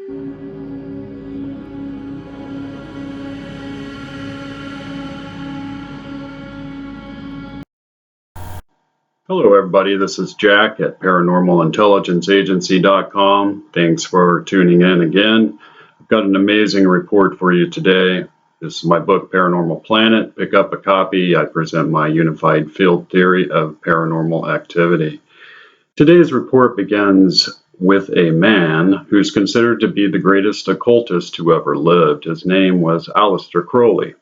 Hello everybody, this is Jack at paranormalintelligenceagency.com. Thanks for tuning in again. I've got an amazing report for you today. This is my book, Paranormal Planet. Pick up a copy. I present my unified field theory of paranormal activity. Today's report begins with a man who's considered to be the greatest occultist who ever lived. His name was Aleister Crowley.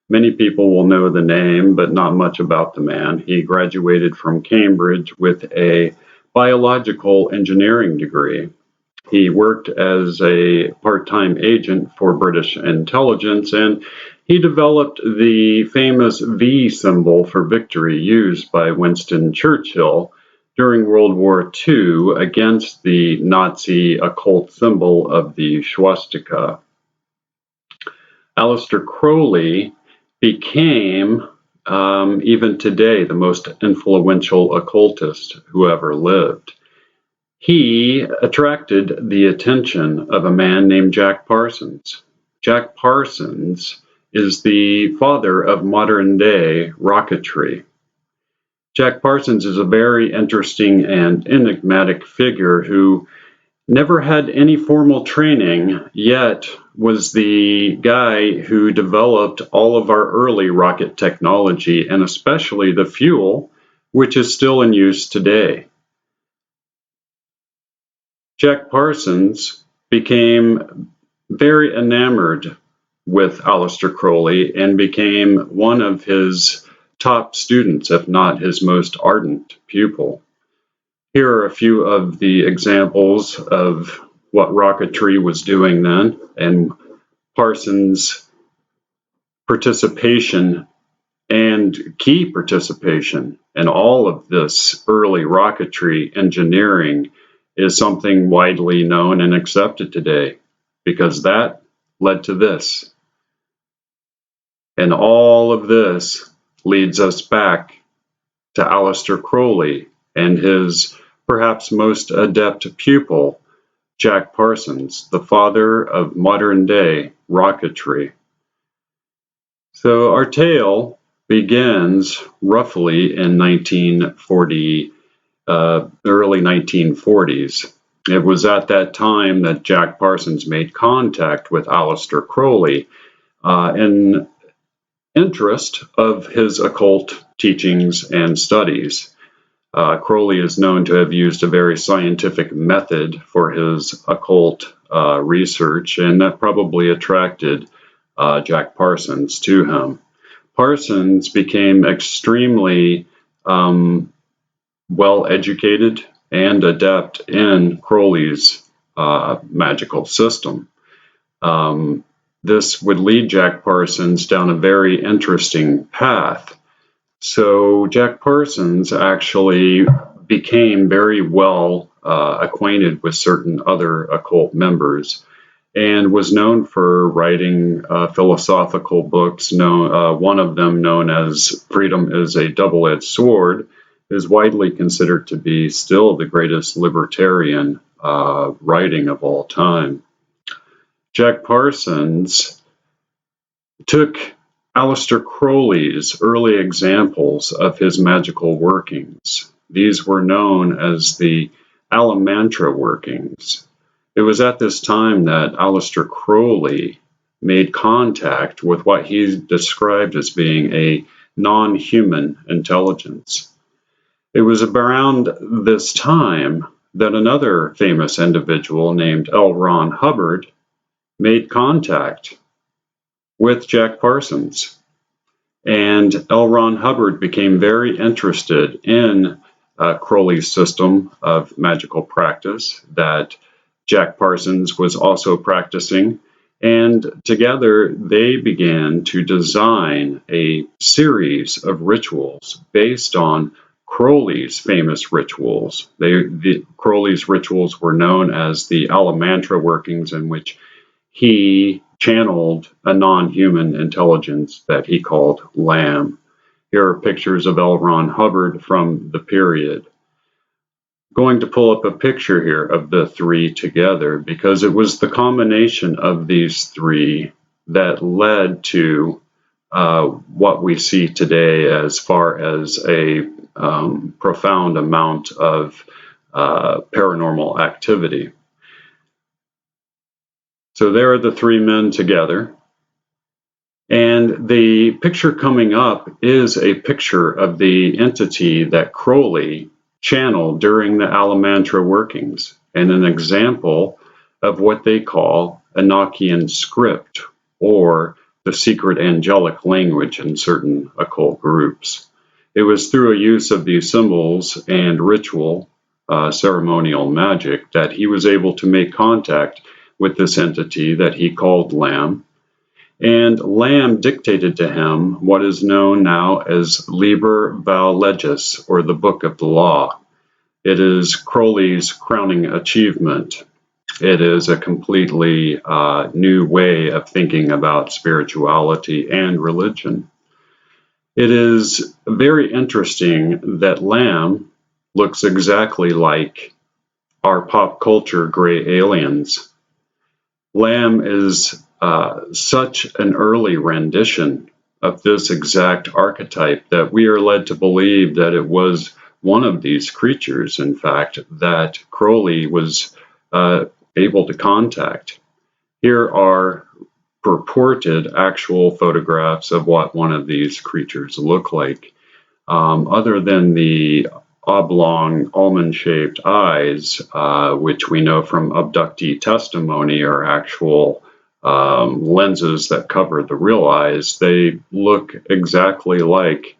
Many people will know the name, but not much about the man. He graduated from Cambridge with a biological engineering degree. He worked as a part-time agent for British intelligence, and he developed the famous V symbol for victory used by Winston Churchill during World War II against the Nazi occult symbol of the swastika. Aleister Crowley became, even today, the most influential occultist who ever lived. He attracted the attention of a man named Jack Parsons. Jack Parsons is the father of modern-day rocketry. Jack Parsons is a very interesting and enigmatic figure who never had any formal training, yet was the guy who developed all of our early rocket technology, and especially the fuel, which is still in use today. Jack Parsons became very enamored with Aleister Crowley and became one of his top students, if not his most ardent pupil. Here are a few of the examples of what rocketry was doing then, and Parsons' participation and key participation in all of this early rocketry engineering is something widely known and accepted today, because that led to this. And all of this leads us back to Aleister Crowley and his perhaps most adept pupil, Jack Parsons, the father of modern-day rocketry. So our tale begins roughly in early 1940s. It was at that time that Jack Parsons made contact with Aleister Crowley in interest of his occult teachings and studies. Crowley is known to have used a very scientific method for his occult research, and that probably attracted Jack Parsons to him. Parsons became extremely well-educated and adept in Crowley's magical system. This would lead Jack Parsons down a very interesting path. So Jack Parsons actually became very well acquainted with certain other occult members and was known for writing philosophical books. One of them, known as Freedom is a Double-Edged Sword, is widely considered to be still the greatest libertarian writing of all time. Jack Parsons took Aleister Crowley's early examples of his magical workings. These were known as the Alamantra workings. It was at this time that Aleister Crowley made contact with what he described as being a non-human intelligence. It was around this time that another famous individual named L. Ron Hubbard made contact with Jack Parsons. And L. Ron Hubbard became very interested in Crowley's system of magical practice that Jack Parsons was also practicing. And together they began to design a series of rituals based on Crowley's famous rituals. Crowley's rituals were known as the Alamantra workings, in which he channeled a non-human intelligence that he called Lamb. Here are pictures of L. Ron Hubbard from the period. going to pull up a picture here of the three together, because it was the combination of these three that led to what we see today as far as a profound amount of paranormal activity. So there are the three men together. And the picture coming up is a picture of the entity that Crowley channeled during the Alamantra workings, and an example of what they call Enochian script, or the secret angelic language in certain occult groups. It was through a use of these symbols and ritual, ceremonial magic, that he was able to make contact with this entity that he called Lamb. And Lamb dictated to him what is known now as Liber Val Legis, or the Book of the Law. It is Crowley's crowning achievement. It is a completely new way of thinking about spirituality and religion. It is very interesting that Lamb looks exactly like our pop culture gray aliens. Lamb is such an early rendition of this exact archetype that we are led to believe that it was one of these creatures, in fact, that Crowley was able to contact. Here are purported actual photographs of what one of these creatures look like. Other than the oblong almond-shaped eyes, which we know from abductee testimony are actual lenses that cover the real eyes, they look exactly like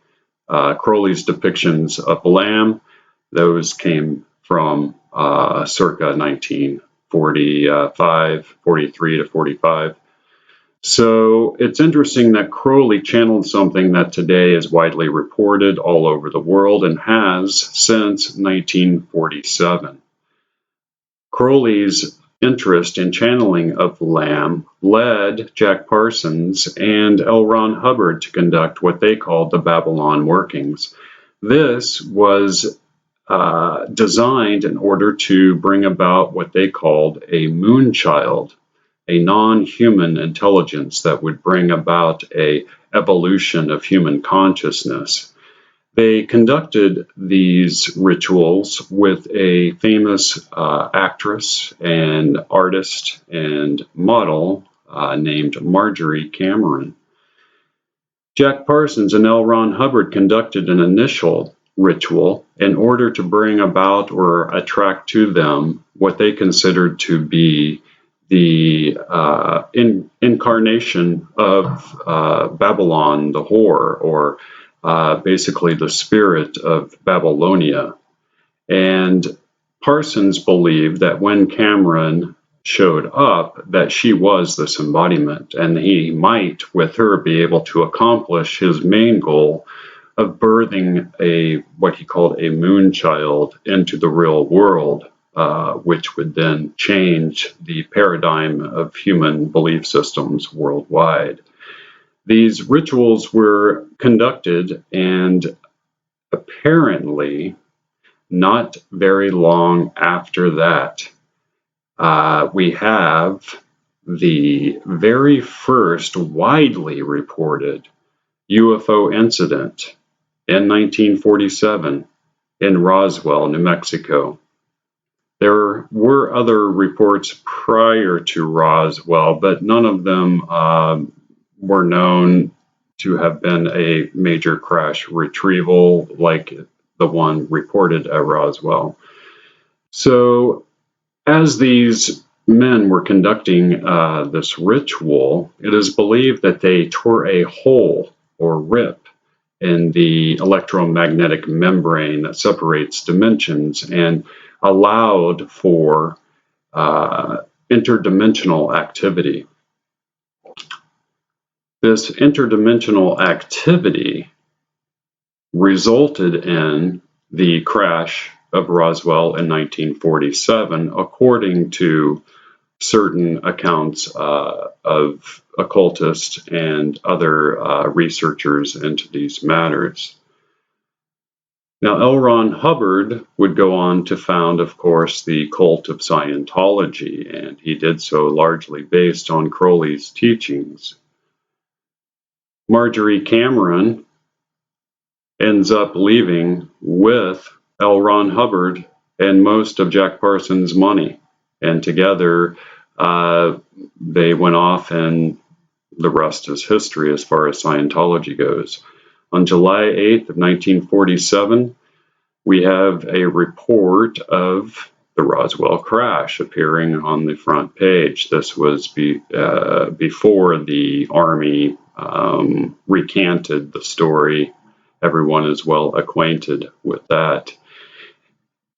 Crowley's depictions of Lamb. Those came from circa 1945, 43 to 45. So it's interesting that Crowley channeled something that today is widely reported all over the world and has since 1947. Crowley's interest in channeling of Lamb led Jack Parsons and L. Ron Hubbard to conduct what they called the Babylon workings. This was designed in order to bring about what they called a moonchild, a non-human intelligence that would bring about a evolution of human consciousness. They conducted these rituals with a famous actress and artist and model named Marjorie Cameron. Jack Parsons and L. Ron Hubbard conducted an initial ritual in order to bring about or attract to them what they considered to be the incarnation of Babylon the whore, or basically the spirit of Babylonia. And Parsons believed that when Cameron showed up, that she was this embodiment, and he might, with her, be able to accomplish his main goal of birthing what he called a moonchild into the real world, which would then change the paradigm of human belief systems worldwide. These rituals were conducted, and apparently not very long after that, we have the very first widely reported UFO incident in 1947 in Roswell, New Mexico. There were other reports prior to Roswell, but none of them were known to have been a major crash retrieval like the one reported at Roswell. So as these men were conducting this ritual, it is believed that they tore a hole or rip in the electromagnetic membrane that separates dimensions and allowed for interdimensional activity. This interdimensional activity resulted in the crash of Roswell in 1947, according to certain accounts of occultists and other researchers into these matters. Now, L. Ron Hubbard would go on to found, of course, the cult of Scientology, and he did so largely based on Crowley's teachings. Marjorie Cameron ends up leaving with L. Ron Hubbard and most of Jack Parsons' money, and together they went off, and the rest is history as far as Scientology goes. On July 8th of 1947, we have a report of the Roswell crash appearing on the front page. This was before the Army recanted the story. Everyone is well acquainted with that.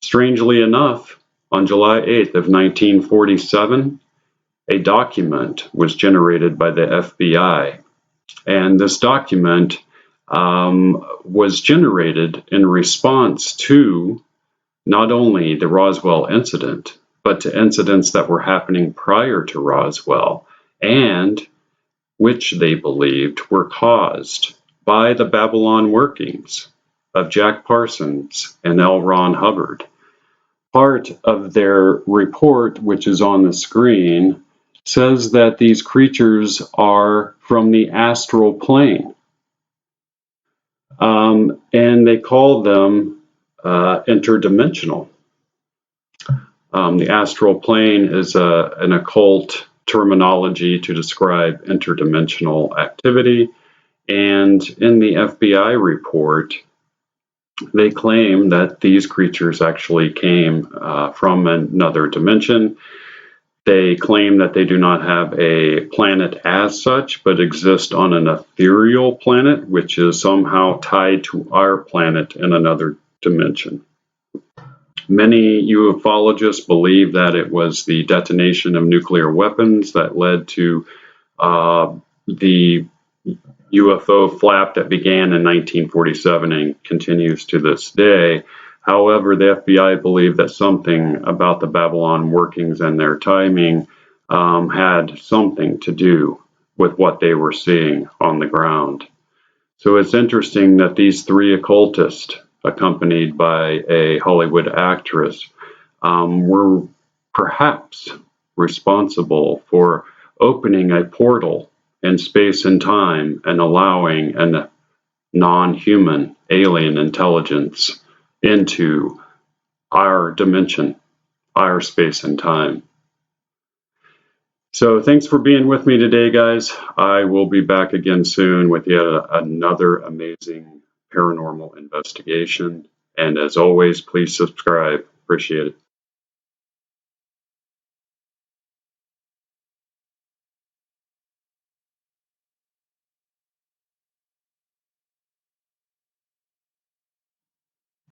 Strangely enough, on July 8th of 1947, a document was generated by the FBI, and this document was generated in response to not only the Roswell incident, but to incidents that were happening prior to Roswell, and which they believed were caused by the Babylon workings of Jack Parsons and L. Ron Hubbard. Part of their report, which is on the screen, says that these creatures are from the astral plane. And they call them interdimensional. The astral plane is an occult terminology to describe interdimensional activity. And in the FBI report, they claim that these creatures actually came from another dimension. They claim that they do not have a planet as such, but exist on an ethereal planet, which is somehow tied to our planet in another dimension. Many ufologists believe that it was the detonation of nuclear weapons that led to the UFO flap that began in 1947 and continues to this day. However, the FBI believed that something about the Babylon workings and their timing had something to do with what they were seeing on the ground. So it's interesting that these three occultists, accompanied by a Hollywood actress, were perhaps responsible for opening a portal in space and time and allowing a non-human alien intelligence into our dimension, our space and time. So thanks for being with me today, guys. I will be back again soon with yet another amazing paranormal investigation. And as always, please subscribe. Appreciate it.